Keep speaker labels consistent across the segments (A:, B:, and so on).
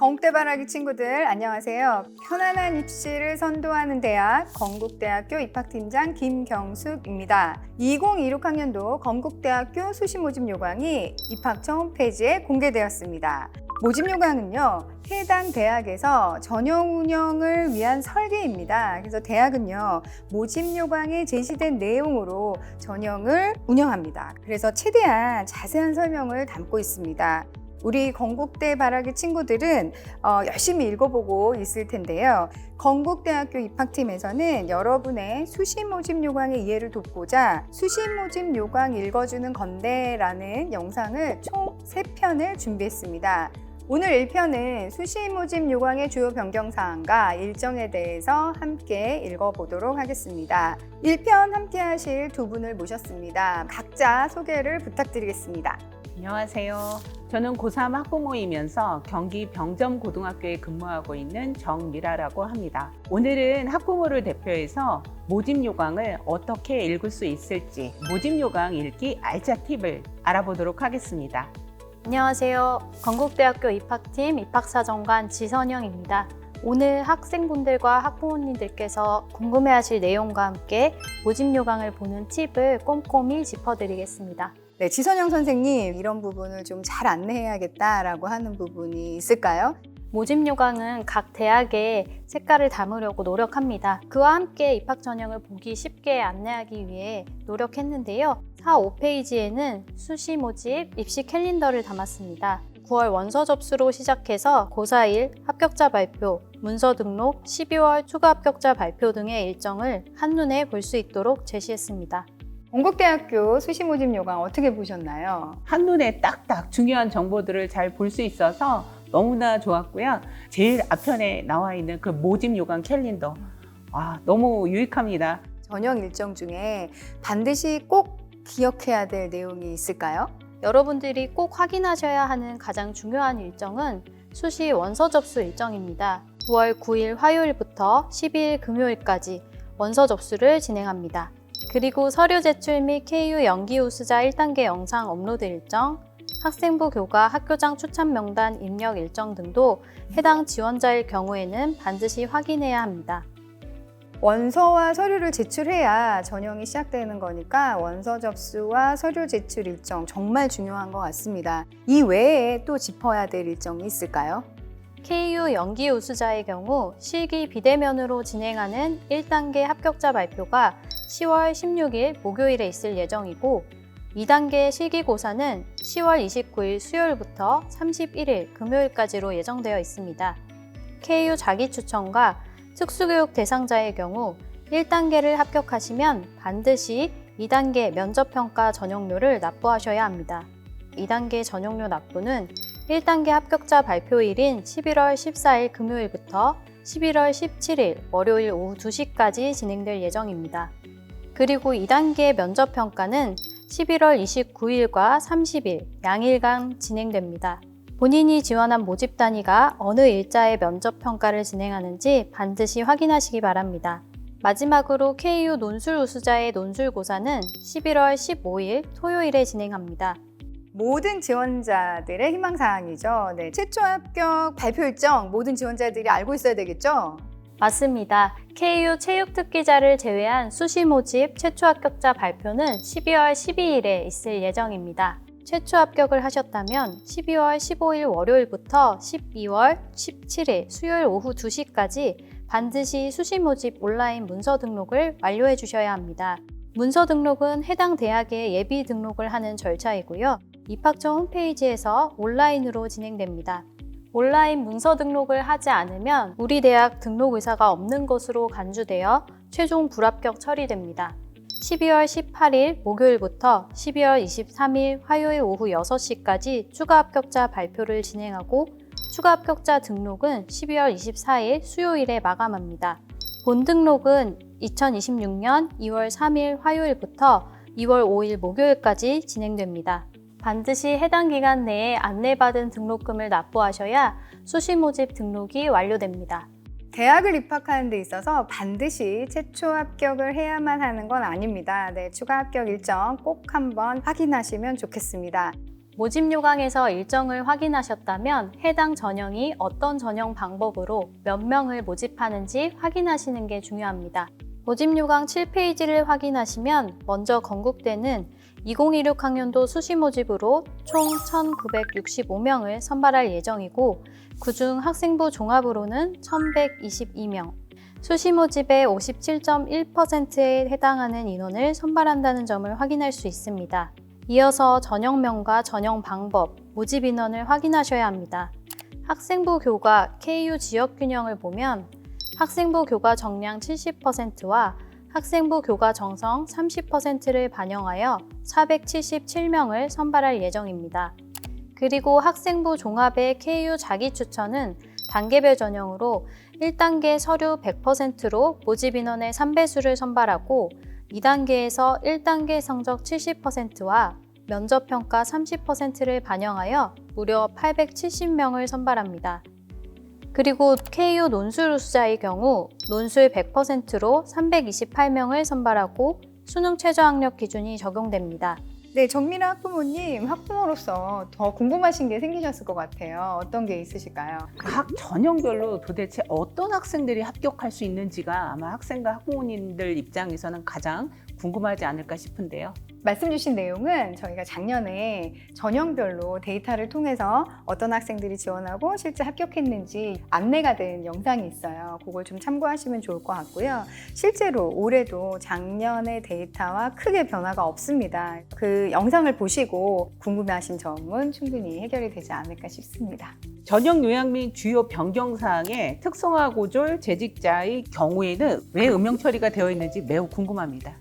A: 건국대바라기 친구들 안녕하세요. 편안한 입시를 선도하는 대학 건국대학교 입학팀장 김경숙입니다. 2026학년도 건국대학교 수시 모집 요강이 입학처 홈페이지에 공개되었습니다. 모집 요강은요, 해당 대학에서 전형 운영을 위한 설계입니다. 그래서 대학은요, 모집 요강에 제시된 내용으로 전형을 운영합니다. 그래서 최대한 자세한 설명을 담고 있습니다. 우리 건국대 바라기 친구들은 열심히 읽어보고 있을 텐데요. 건국대학교 입학팀에서는 여러분의 수시 모집 요강의 이해를 돕고자 수시 모집 요강 읽어주는 건데라는 영상을 총 3편을 준비했습니다. 오늘 1편은 수시 모집 요강의 주요 변경사항과 일정에 대해서 함께 읽어보도록 하겠습니다. 1편 함께 하실 두 분을 모셨습니다. 각자 소개를 부탁드리겠습니다.
B: 안녕하세요. 저는 고3 학부모이면서 경기 병점고등학교에 근무하고 있는 정미라라고 합니다. 오늘은 학부모를 대표해서 모집 요강을 어떻게 읽을 수 있을지 모집 요강 읽기 알짜 팁을 알아보도록 하겠습니다.
C: 안녕하세요. 건국대학교 입학팀 입학사정관 지선영입니다. 오늘 학생분들과 학부모님들께서 궁금해하실 내용과 함께 모집 요강을 보는 팁을 꼼꼼히 짚어드리겠습니다.
A: 네, 지선영 선생님, 이런 부분을 좀 잘 안내해야겠다라고 하는 부분이 있을까요?
C: 모집 요강은 각 대학의 색깔을 담으려고 노력합니다. 그와 함께 입학 전형을 보기 쉽게 안내하기 위해 노력했는데요. 4, 5페이지에는 수시 모집 입시 캘린더를 담았습니다. 9월 원서 접수로 시작해서 고4일 합격자 발표, 문서 등록, 12월 추가 합격자 발표 등의 일정을 한눈에 볼 수 있도록 제시했습니다.
A: 건국대학교 수시 모집 요강 어떻게 보셨나요?
B: 한눈에 딱딱 중요한 정보들을 잘 볼 수 있어서 너무나 좋았고요. 제일 앞편에 나와 있는 그 모집 요강 캘린더, 너무 유익합니다.
A: 전형 일정 중에 반드시 꼭 기억해야 될 내용이 있을까요?
C: 여러분들이 꼭 확인하셔야 하는 가장 중요한 일정은 수시 원서 접수 일정입니다. 9월 9일 화요일부터 12일 금요일까지 원서 접수를 진행합니다. 그리고 서류 제출 및 KU 연기 우수자 1단계 영상 업로드 일정, 학생부 교과 학교장 추천 명단 입력 일정 등도 해당 지원자일 경우에는 반드시 확인해야 합니다.
A: 원서와 서류를 제출해야 전형이 시작되는 거니까 원서 접수와 서류 제출 일정 정말 중요한 것 같습니다. 이 외에 또 짚어야 될 일정이 있을까요?
C: KU 연기 우수자의 경우 실기 비대면으로 진행하는 1단계 합격자 발표가 10월 16일 목요일에 있을 예정이고 2단계 실기고사는 10월 29일 수요일부터 31일 금요일까지로 예정되어 있습니다. KU 자기추천과 특수교육 대상자의 경우 1단계를 합격하시면 반드시 2단계 면접평가 전형료를 납부하셔야 합니다. 2단계 전형료 납부는 1단계 합격자 발표일인 11월 14일 금요일부터 11월 17일 월요일 오후 2시까지 진행될 예정입니다. 그리고 2단계 면접평가는 11월 29일과 30일 양일간 진행됩니다. 본인이 지원한 모집 단위가 어느 일자에 면접평가를 진행하는지 반드시 확인하시기 바랍니다. 마지막으로 KU 논술 우수자의 논술고사는 11월 15일 토요일에 진행합니다.
A: 모든 지원자들의 희망사항이죠. 네, 최초 합격 발표 일정 모든 지원자들이 알고 있어야 되겠죠?
C: 맞습니다. KU 체육특기자를 제외한 수시 모집 최초 합격자 발표는 12월 12일에 있을 예정입니다. 최초 합격을 하셨다면 12월 15일 월요일부터 12월 17일 수요일 오후 2시까지 반드시 수시 모집 온라인 문서 등록을 완료해 주셔야 합니다. 문서 등록은 해당 대학에 예비 등록을 하는 절차이고요. 입학처 홈페이지에서 온라인으로 진행됩니다. 온라인 문서 등록을 하지 않으면 우리 대학 등록 의사가 없는 것으로 간주되어 최종 불합격 처리됩니다. 12월 18일 목요일부터 12월 23일 화요일 오후 6시까지 추가 합격자 발표를 진행하고 추가 합격자 등록은 12월 24일 수요일에 마감합니다. 본 등록은 2026년 2월 3일 화요일부터 2월 5일 목요일까지 진행됩니다. 반드시 해당 기간 내에 안내받은 등록금을 납부하셔야 수시 모집 등록이 완료됩니다.
A: 대학을 입학하는 데 있어서 반드시 최초 합격을 해야만 하는 건 아닙니다. 네, 추가 합격 일정 꼭 한번 확인하시면 좋겠습니다.
C: 모집 요강에서 일정을 확인하셨다면 해당 전형이 어떤 전형 방법으로 몇 명을 모집하는지 확인하시는 게 중요합니다. 모집 요강 7페이지를 확인하시면 먼저 건국대는 2026 학년도 수시 모집으로 총 1,965명을 선발할 예정이고 그중 학생부 종합으로는 1,122명, 수시 모집의 57.1%에 해당하는 인원을 선발한다는 점을 확인할 수 있습니다. 이어서 전형명과 전형 방법, 모집 인원을 확인하셔야 합니다. 학생부 교과 KU 지역 균형을 보면 학생부 교과 정량 70%와 학생부 교과 정성 30%를 반영하여 477명을 선발할 예정입니다. 그리고 학생부 종합의 KU 자기 추천은 단계별 전형으로 1단계 서류 100%로 모집 인원의 3배수를 선발하고 2단계에서 1단계 성적 70%와 면접평가 30%를 반영하여 무려 870명을 선발합니다. 그리고 KU 논술 우수자의 경우 논술 100%로 328명을 선발하고 수능 최저학력 기준이 적용됩니다.
A: 네, 정미라 학부모님, 학부모로서 더 궁금하신 게 생기셨을 것 같아요. 어떤 게 있으실까요?
B: 각 전형별로 도대체 어떤 학생들이 합격할 수 있는지가 아마 학생과 학부모님들 입장에서는 가장 궁금하지 않을까 싶은데요.
A: 말씀 주신 내용은 저희가 작년에 전형별로 데이터를 통해서 어떤 학생들이 지원하고 실제 합격했는지 안내가 된 영상이 있어요. 그걸 좀 참고하시면 좋을 것 같고요. 실제로 올해도 작년의 데이터와 크게 변화가 없습니다. 그 영상을 보시고 궁금해하신 점은 충분히 해결이 되지 않을까 싶습니다.
B: 전형 요약 및 주요 변경사항의 특성화 고졸 재직자의 경우에는 왜 음영 처리가 되어 있는지 매우 궁금합니다.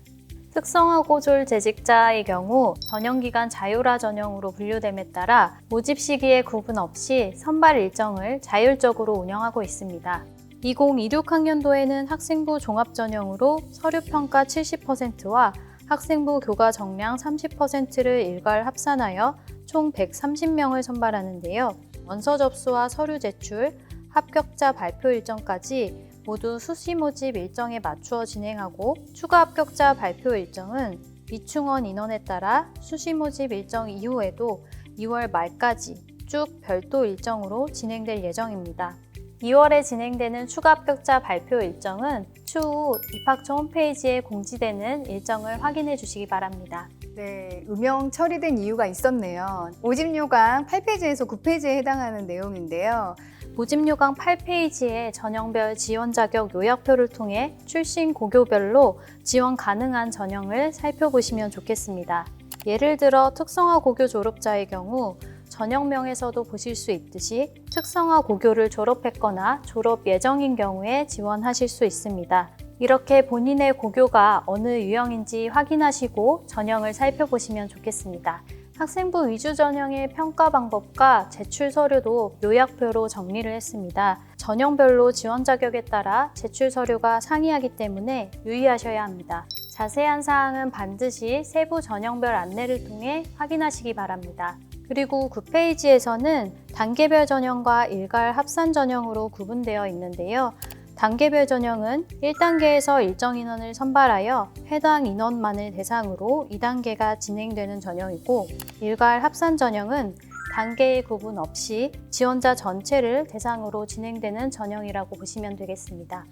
C: 특성화 고졸 재직자의 경우 전형기간 자율화 전형으로 분류됨에 따라 모집 시기에 구분 없이 선발 일정을 자율적으로 운영하고 있습니다. 2026 학년도에는 학생부 종합 전형으로 서류평가 70%와 학생부 교과 정량 30%를 일괄 합산하여 총 130명을 선발하는데요. 원서 접수와 서류 제출, 합격자 발표 일정까지 모두 수시 모집 일정에 맞추어 진행하고 추가 합격자 발표 일정은 미충원 인원에 따라 수시 모집 일정 이후에도 2월 말까지 쭉 별도 일정으로 진행될 예정입니다. 2월에 진행되는 추가 합격자 발표 일정은 추후 입학처 홈페이지에 공지되는 일정을 확인해 주시기 바랍니다.
A: 네, 음영 처리된 이유가 있었네요. 모집 요강 8페이지에서 9페이지에 해당하는 내용인데요.
C: 모집 요강 8페이지에 전형별 지원 자격 요약표를 통해 출신 고교별로 지원 가능한 전형을 살펴보시면 좋겠습니다. 예를 들어 특성화 고교 졸업자의 경우 전형명에서도 보실 수 있듯이 특성화 고교를 졸업했거나 졸업 예정인 경우에 지원하실 수 있습니다. 이렇게 본인의 고교가 어느 유형인지 확인하시고 전형을 살펴보시면 좋겠습니다. 학생부 위주 전형의 평가 방법과 제출 서류도 요약표로 정리를 했습니다. 전형별로 지원 자격에 따라 제출 서류가 상이하기 때문에 유의하셔야 합니다. 자세한 사항은 반드시 세부 전형별 안내를 통해 확인하시기 바랍니다. 그리고 9페이지에서는 단계별 전형과 일괄 합산 전형으로 구분되어 있는데요. 단계별 전형은 1단계에서 일정 인원을 선발하여 해당 인원만을 대상으로 2단계가 진행되는 전형이고 일괄 합산 전형은 단계의 구분 없이 지원자 전체를 대상으로 진행되는 전형이라고 보시면 되겠습니다.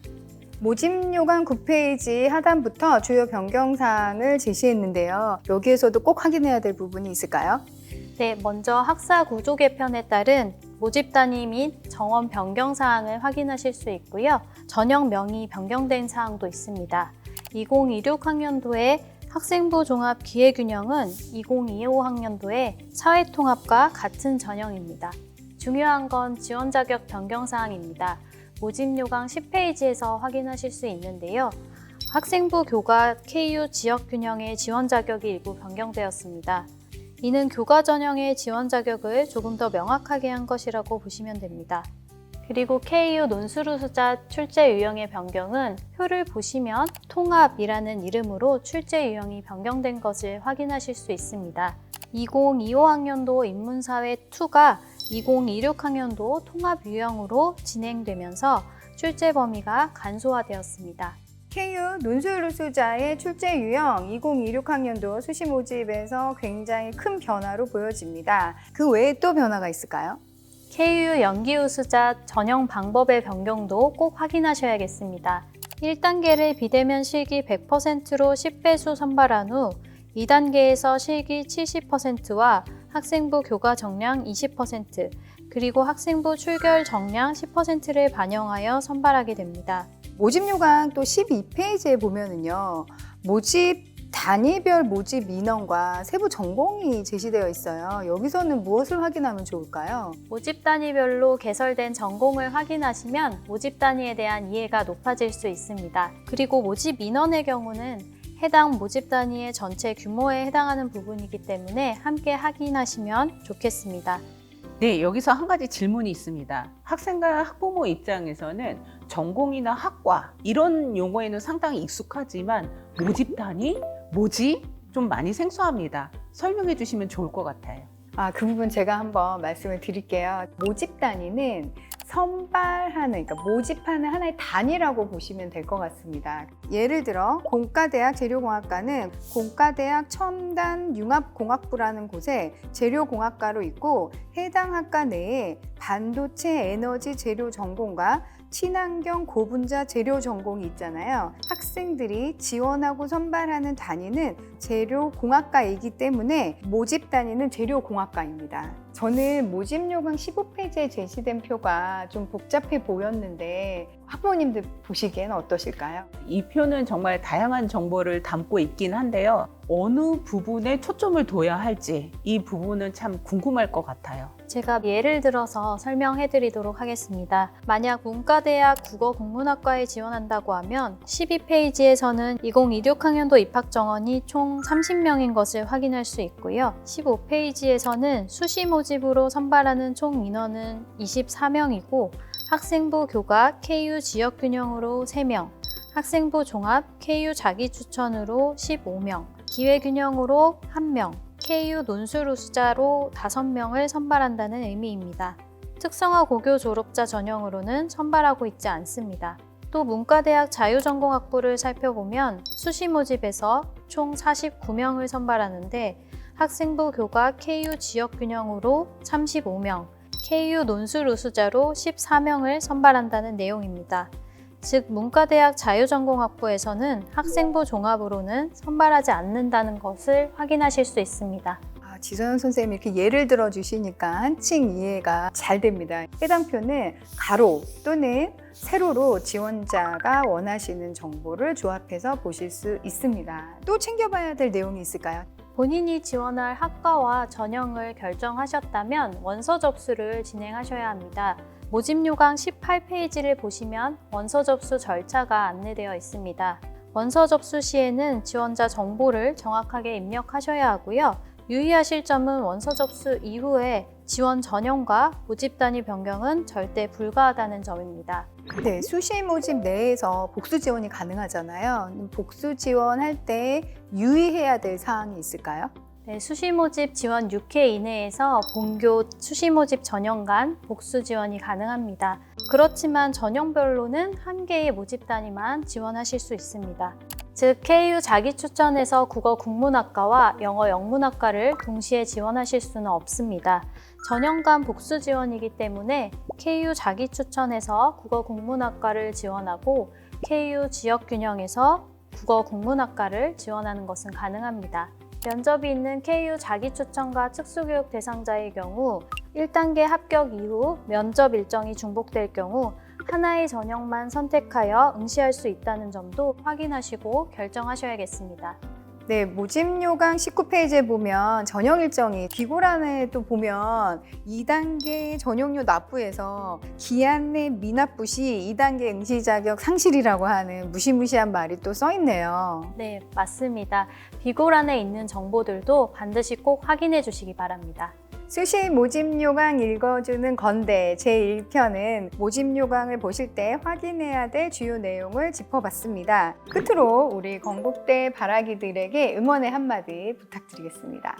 A: 모집 요강 9페이지 하단부터 주요 변경사항을 제시했는데요. 여기에서도 꼭 확인해야 될 부분이 있을까요?
C: 네, 먼저 학사 구조 개편에 따른 모집 단위 및 정원 변경 사항을 확인하실 수 있고요. 전형명이 변경된 사항도 있습니다. 2026 학년도에 학생부 종합 기회균형은 2025 학년도에 사회통합과 같은 전형입니다. 중요한 건 지원 자격 변경 사항입니다. 모집 요강 10페이지에서 확인하실 수 있는데요. 학생부 교과 KU 지역 균형의 지원 자격이 일부 변경되었습니다. 이는 교과 전형의 지원 자격을 조금 더 명확하게 한 것이라고 보시면 됩니다. 그리고 KU 논술 우수자 출제 유형의 변경은 표를 보시면 통합이라는 이름으로 출제 유형이 변경된 것을 확인하실 수 있습니다. 2025 학년도 인문사회2가 2026 학년도 통합 유형으로 진행되면서 출제 범위가 간소화되었습니다.
A: KU 논술우수자의 출제 유형 2026학년도 수시 모집에서 굉장히 큰 변화로 보여집니다. 그 외에 또 변화가 있을까요?
C: KU 연기 우수자 전형 방법의 변경도 꼭 확인하셔야겠습니다. 1단계를 비대면 실기 100%로 10배수 선발한 후 2단계에서 실기 70%와 학생부 교과 정량 20%, 그리고 학생부 출결 정량 10%를 반영하여 선발하게 됩니다.
A: 모집 요강 또 12페이지에 보면은요. 모집 단위별 모집 인원과 세부 전공이 제시되어 있어요. 여기서는 무엇을 확인하면 좋을까요?
C: 모집 단위별로 개설된 전공을 확인하시면 모집 단위에 대한 이해가 높아질 수 있습니다. 그리고 모집 인원의 경우는 해당 모집 단위의 전체 규모에 해당하는 부분이기 때문에 함께 확인하시면 좋겠습니다.
B: 네, 여기서 한 가지 질문이 있습니다. 학생과 학부모 입장에서는 전공이나 학과 이런 용어에는 상당히 익숙하지만 모집 단위, 뭐지? 좀 많이 생소합니다. 설명해 주시면 좋을 것 같아요.
A: 그 부분 제가 한번 말씀을 드릴게요. 모집 단위는 선발하는, 그러니까 모집하는 하나의 단위라고 보시면 될 것 같습니다. 예를 들어 공과대학 재료공학과는 공과대학 첨단 융합공학부라는 곳에 재료공학과로 있고 해당 학과 내에 반도체 에너지 재료 전공과 친환경 고분자 재료 전공이 있잖아요. 학생들이 지원하고 선발하는 단위는 재료공학과이기 때문에 모집 단위는 재료공학과입니다. 저는 모집 요강 15페이지에 제시된 표가 좀 복잡해 보였는데 학부모님들 보시기에는 어떠실까요?
B: 이 표는 정말 다양한 정보를 담고 있긴 한데요. 어느 부분에 초점을 둬야 할지 이 부분은 참 궁금할 것 같아요.
C: 제가 예를 들어서 설명해 드리도록 하겠습니다. 만약 문과대학 국어국문학과에 지원한다고 하면 12페이지에서는 2026학년도 입학 정원이 총 30명인 것을 확인할 수 있고요. 15페이지에서는 수시 모집으로 선발하는 총 인원은 24명이고 학생부 교과 KU 지역균형으로 3명, 학생부 종합 KU 자기추천으로 15명, 기회균형으로 1명, KU 논술우수자로 5명을 선발한다는 의미입니다. 특성화 고교 졸업자 전형으로는 선발하고 있지 않습니다. 또 문과대학 자유전공학부를 살펴보면 수시 모집에서 총 49명을 선발하는데 학생부 교과 KU 지역균형으로 35명, KU 논술우수자로 14명을 선발한다는 내용입니다. 즉 문과대학 자유전공학부에서는 학생부 종합으로는 선발하지 않는다는 것을 확인하실 수 있습니다.
A: 지소연 선생님이 이렇게 예를 들어 주시니까 한층 이해가 잘 됩니다. 해당 표는 가로 또는 세로로 지원자가 원하시는 정보를 조합해서 보실 수 있습니다. 또 챙겨봐야 될 내용이 있을까요?
C: 본인이 지원할 학과와 전형을 결정하셨다면 원서 접수를 진행하셔야 합니다. 모집 요강 18페이지를 보시면 원서 접수 절차가 안내되어 있습니다. 원서 접수 시에는 지원자 정보를 정확하게 입력하셔야 하고요. 유의하실 점은 원서 접수 이후에 지원 전형과 모집 단위 변경은 절대 불가하다는 점입니다.
A: 네, 수시 모집 내에서 복수 지원이 가능하잖아요. 복수 지원할 때 유의해야 될 사항이 있을까요?
C: 네, 수시 모집 지원 6회 이내에서 본교 수시 모집 전형 간 복수 지원이 가능합니다. 그렇지만 전형별로는 한 개의 모집 단위만 지원하실 수 있습니다. 즉 KU 자기추천에서 국어 국문학과와 영어 영문학과를 동시에 지원하실 수는 없습니다. 전형 간 복수 지원이기 때문에 KU 자기추천에서 국어 국문학과를 지원하고 KU 지역균형에서 국어 국문학과를 지원하는 것은 가능합니다. 면접이 있는 KU 자기추천과 특수교육 대상자의 경우 1단계 합격 이후 면접 일정이 중복될 경우 하나의 전형만 선택하여 응시할 수 있다는 점도 확인하시고 결정하셔야겠습니다.
A: 네, 모집 요강 19페이지에 보면 전형 일정이 기고란에 또 보면 2단계 전형료 납부에서 기한 내 미납부 시 2단계 응시 자격 상실이라고 하는 무시무시한 말이 또 써 있네요.
C: 네, 맞습니다. 비고란에 있는 정보들도 반드시 꼭 확인해 주시기 바랍니다.
A: 수시 모집 요강 읽어주는 건데 제1편은 모집 요강을 보실 때 확인해야 될 주요 내용을 짚어봤습니다. 끝으로 우리 건국대 바라기들에게 응원의 한마디 부탁드리겠습니다.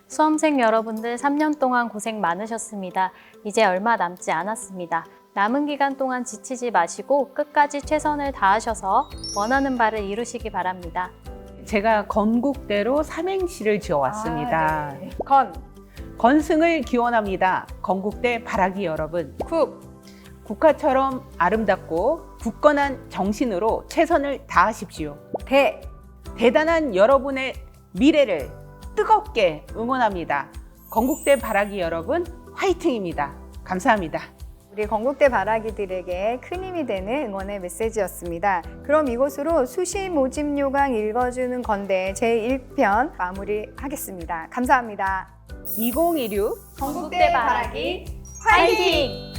C: 수험생 여러분들 3년 동안 고생 많으셨습니다. 이제 얼마 남지 않았습니다. 남은 기간 동안 지치지 마시고 끝까지 최선을 다하셔서 원하는 바를 이루시기 바랍니다.
B: 제가 건국대로 삼행시를 지어왔습니다.
A: 아, 네. 건,
B: 건승을 기원합니다. 건국대 바라기 여러분.
A: 국,
B: 국화처럼 아름답고 굳건한 정신으로 최선을 다하십시오.
A: 대,
B: 대단한 여러분의 미래를 뜨겁게 응원합니다. 건국대 바라기 여러분, 화이팅입니다. 감사합니다.
A: 우리 건국대 바라기들에게 큰 힘이 되는 응원의 메시지였습니다. 그럼 이것으로 수시 모집 요강 읽어주는 건대 제1편 마무리하겠습니다. 감사합니다.
B: 2016
A: 건국대 바라기
C: 화이팅!